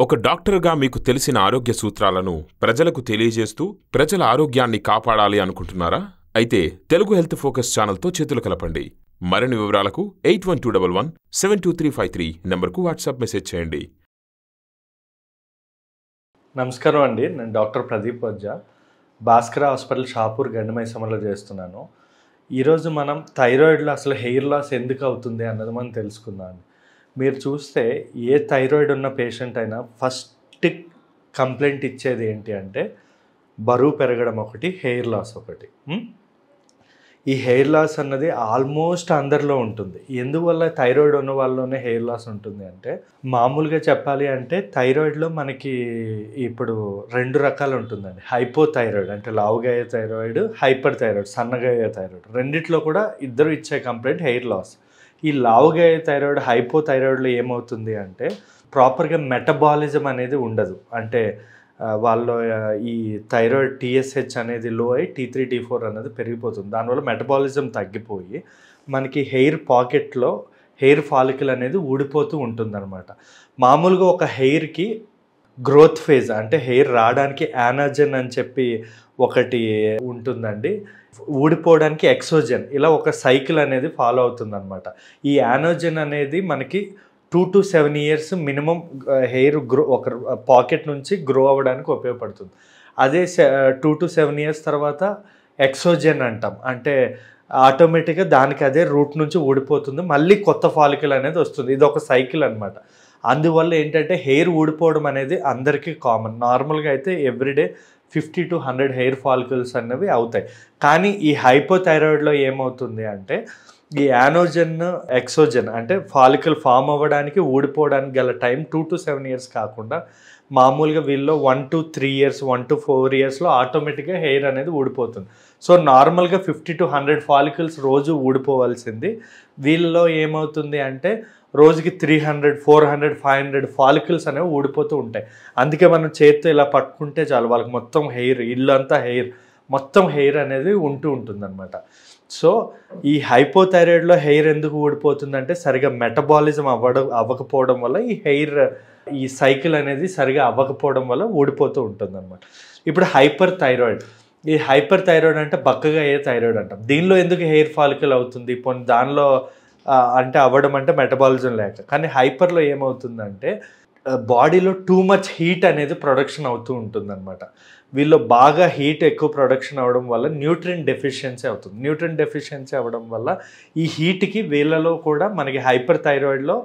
ఒక డాక్టర్గా మీకు తెలిసిన ఆరోగ్య సూత్రాలను ప్రజలకు తెలియజేస్తూ ప్రజల ఆరోగ్యాన్ని కాపాడాలి అనుకుంటున్నారా? అయితే తెలుగు హెల్త్ ఫోకస్ ఛానల్తో చేతులు కలపండి. మరిన్ని వివరాలకు 8121172353 నెంబర్కు వాట్సాప్ మెసేజ్ చేయండి. నమస్కారం అండి, నేను డాక్టర్ ప్రదీప్ వజ్జా, భాస్కర్ హాస్పిటల్ షాపూర్ గండిమైసమ్మలో చేస్తున్నాను. ఈరోజు మనం థైరాయిడ్లో అసలు హెయిర్ లాస్ ఎందుకు అవుతుంది అన్నది మనం తెలుసుకుందాం. మీరు చూస్తే ఏ థైరాయిడ్ ఉన్న పేషెంట్ అయినా ఫస్ట్ కంప్లైంట్ ఇచ్చేది ఏంటి అంటే బరువు పెరగడం ఒకటి, హెయిర్ లాస్ ఒకటి. ఈ హెయిర్ లాస్ అన్నది ఆల్మోస్ట్ అందరిలో ఉంటుంది. ఎందువల్ల థైరాయిడ్ ఉన్న వాళ్ళలోనే హెయిర్ లాస్ ఉంటుంది అంటే, మామూలుగా చెప్పాలి అంటే థైరాయిడ్లో మనకి ఇప్పుడు రెండు రకాలు ఉంటుందండి. హైపోథైరాయిడ్ అంటే లావుగా అయ్యే థైరాయిడ్, హైపర్ థైరాయిడ్ సన్నగా అయ్యే థైరాయిడ్. రెండిట్లో కూడా ఇద్దరు ఇచ్చే కంప్లైంట్ హెయిర్ లాస్. ఈ లావుగా అయ్యే థైరాయిడ్, హైపోథైరాయిడ్లో ఏమవుతుంది అంటే ప్రాపర్గా మెటబాలిజం అనేది ఉండదు. అంటే వాళ్ళు ఈ థైరాయిడ్ TSH అనేది లో అయ్యి T3 T4 అనేది పెరిగిపోతుంది. దానివల్ల మెటబాలిజం తగ్గిపోయి మనకి హెయిర్ పాకెట్లో హెయిర్ ఫాలికల్ అనేది ఊడిపోతూ ఉంటుందన్నమాట. మామూలుగా ఒక హెయిర్కి గ్రోత్ ఫేజ్ అంటే హెయిర్ రావడానికి యానాజన్ అని చెప్పి ఒకటి ఉంటుందండి, ఊడిపోవడానికి ఎక్సోజన్, ఇలా ఒక సైకిల్ అనేది ఫాలో అవుతుందన్నమాట. ఈ యానోజన్ అనేది మనకి 2 to 7 years మినిమం హెయిర్ ఒక పాకెట్ నుంచి గ్రో అవ్వడానికి ఉపయోగపడుతుంది. అదే 2 to 7 years తర్వాత ఎక్సోజన్ అంటాం. అంటే ఆటోమేటిక్గా దానికి అదే రూట్ నుంచి ఊడిపోతుంది, మళ్ళీ కొత్త ఫాలికల్ అనేది వస్తుంది. ఇది ఒక సైకిల్ అనమాట. అందువల్ల ఏంటంటే హెయిర్ ఊడిపోవడం అనేది అందరికీ కామన్. నార్మల్గా అయితే ఎవ్రీడే 50 to 100 హెయిర్ ఫాలికల్స్ అనేవి అవుతాయి. కానీ ఈ హైపోథైరాయిడ్లో ఏమవుతుంది అంటే ఈ యానోజన్, ఎక్సోజన్ అంటే ఫాలికల్ ఫామ్ అవ్వడానికి ఊడిపోవడానికి గల టైం 2 to 7 years కాకుండా మామూలుగా వీళ్ళు 1 to 3 years, 1 to 4 yearsలో ఆటోమేటిక్గా హెయిర్ అనేది ఊడిపోతుంది. సో నార్మల్గా 50 to 100 ఫాలికల్స్ రోజు ఊడిపోవాల్సింది వీళ్ళలో ఏమవుతుంది అంటే రోజుకి 300, 400, 500 ఫాలికల్స్ అనేవి ఊడిపోతూ ఉంటాయి. అందుకే మనం చేతితో ఇలా పట్టుకుంటే చాలు వాళ్ళకి మొత్తం హెయిర్, ఇల్లంతా హెయిర్, మొత్తం హెయిర్ అనేది ఉంటుందన్నమాట. సో ఈ హైపోథైరాయిడ్లో హెయిర్ ఎందుకు ఊడిపోతుందంటే సరిగా మెటబాలిజం అవ్వకపోవడం వల్ల ఈ సైకిల్ అనేది సరిగా అవ్వకపోవడం వల్ల ఊడిపోతూ ఉంటుంది అనమాట. ఇప్పుడు హైపర్ థైరాయిడ్, ఈ హైపర్ థైరాయిడ్ అంటే బక్కగా అయ్యే థైరాయిడ్ అంటాం. దీనిలో ఎందుకు హెయిర్ ఫాలికల్ అవుతుంది? పోనీ దానిలో అంటే అవ్వడం అంటే మెటబాలిజం లేక. కానీ హైపర్లో ఏమవుతుందంటే బాడీలో టూ మచ్ హీట్ అనేది ప్రొడక్షన్ అవుతూ ఉంటుందన్నమాట. వీళ్ళు బాగా హీట్ ఎక్కువ ప్రొడక్షన్ అవ్వడం వల్ల న్యూట్రియంట్ డెఫిషియన్సీ అవుతుంది. న్యూట్రియంట్ డెఫిషియన్సీ అవ్వడం వల్ల ఈ హీట్కి వీళ్ళలో కూడా మనకి హైపర్ థైరాయిడ్లో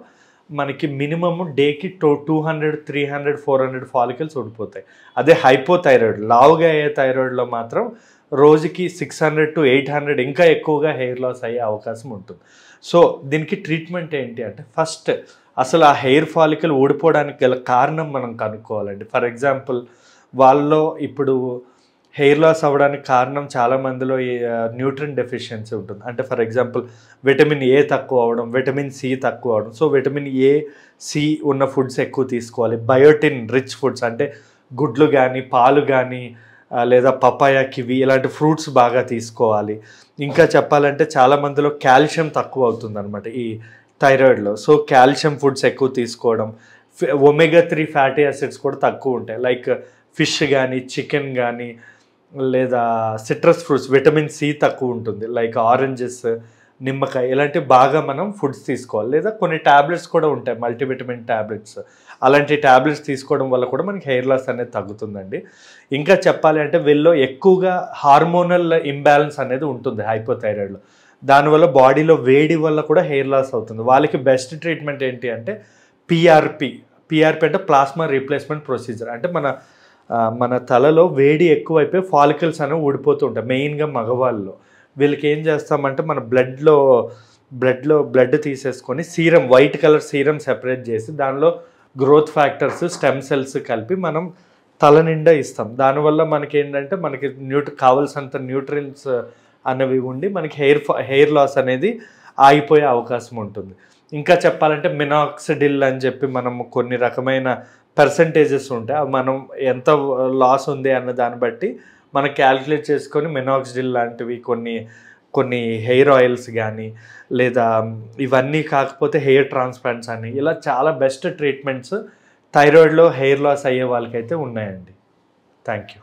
మనకి మినిమమ్ డేకి 200, 300, 400 ఫాలికల్స్ ఊడిపోతాయి. అదే హైపోథైరాయిడ్, లావుగా అయ్యే థైరాయిడ్లో మాత్రం రోజుకి 600 to 800 ఇంకా ఎక్కువగా హెయిర్ లాస్ అయ్యే అవకాశం ఉంటుంది. సో దీనికి ట్రీట్మెంట్ ఏంటి అంటే ఫస్ట్ అసలు ఆ హెయిర్ ఫాలికల్ ఊడిపోవడానికి గల కారణం మనం కనుక్కోవాలండి. ఫర్ ఎగ్జాంపుల్ వాళ్ళలో ఇప్పుడు హెయిర్ లాస్ అవ్వడానికి కారణం చాలామందిలో న్యూట్రియం డెఫిషియన్సీ ఉంటుంది. అంటే ఫర్ ఎగ్జాంపుల్ విటమిన్ A తక్కువ అవ్వడం, విటమిన్ C తక్కువ అవ్వడం. సో విటమిన్ A, C ఉన్న ఫుడ్స్ ఎక్కువ తీసుకోవాలి. బయోటిన్ రిచ్ ఫుడ్స్ అంటే గుడ్లు కానీ, పాలు కానీ, లేదా పపాయ, కివి ఇలాంటి ఫ్రూట్స్ బాగా తీసుకోవాలి. ఇంకా చెప్పాలంటే చాలామందిలో కాల్షియం తక్కువ అవుతుంది అనమాట ఈ థైరాయిడ్లో. సో కాల్షియం ఫుడ్స్ ఎక్కువ తీసుకోవడం, ఒమేగా 3 ఫ్యాటీ యాసిడ్స్ కూడా తక్కువ ఉంటాయి. లైక్ ఫిష్ కానీ, చికెన్ కానీ, లేదా సిట్రస్ ఫ్రూట్స్, విటమిన్ C తక్కువ ఉంటుంది. లైక్ ఆరెంజెస్, నిమ్మకాయ ఇలాంటివి బాగా మనం ఫుడ్స్ తీసుకోవాలి. లేదా కొన్ని ట్యాబ్లెట్స్ కూడా ఉంటాయి, మల్టీవిటమిన్ ట్యాబ్లెట్స్. అలాంటి ట్యాబ్లెట్స్ తీసుకోవడం వల్ల కూడా మనకి హెయిర్ లాస్ అనేది తగ్గుతుందండి. ఇంకా చెప్పాలి అంటే వీళ్ళు ఎక్కువగా హార్మోనల్ ఇంబ్యాలెన్స్ అనేది ఉంటుంది హైపోథైరాయిడ్లో. దానివల్ల బాడీలో వేడి వల్ల కూడా హెయిర్ లాస్ అవుతుంది. వాళ్ళకి బెస్ట్ ట్రీట్మెంట్ ఏంటి అంటే PRP అంటే ప్లాస్మా రీప్లేస్మెంట్ ప్రొసీజర్. అంటే మన తలలో వేడి ఎక్కువైపోయి ఫాలికల్స్ అనేవి ఊడిపోతూ ఉంటాయి, మెయిన్గా మగవాళ్ళలో. వీళ్ళకి ఏం చేస్తామంటే మన బ్లడ్ తీసేసుకొని serum, white colour serum separate చేసి దానిలో గ్రోత్ ఫ్యాక్టర్స్, స్టెమ్ సెల్స్ కలిపి మనం తల నిండా ఇస్తాం. దానివల్ల మనకి ఏంటంటే మనకి కావాల్సినంత న్యూట్రియన్స్ అనేవి ఉండి మనకి హెయిర్ లాస్ అనేది ఆగిపోయే అవకాశం ఉంటుంది. ఇంకా చెప్పాలంటే మినాక్సిడిల్ అని చెప్పి మనం కొన్ని రకమైన పర్సంటేజెస్ ఉంటాయి. అవి మనం ఎంత లాస్ ఉంది అన్న దాన్ని బట్టి మనం క్యాల్కులేట్ చేసుకొని మినాక్సిడిల్ లాంటివి కొన్ని హెయిర్ ఆయిల్స్ కానీ, లేదా ఇవన్నీ కాకపోతే హెయిర్ ట్రాన్స్ప్లాంట్స్ అని, ఇలా చాలా బెస్ట్ ట్రీట్మెంట్స్ థైరాయిడ్లో హెయిర్ లాస్ అయ్యే వాళ్ళకైతే ఉన్నాయండి. Thank you.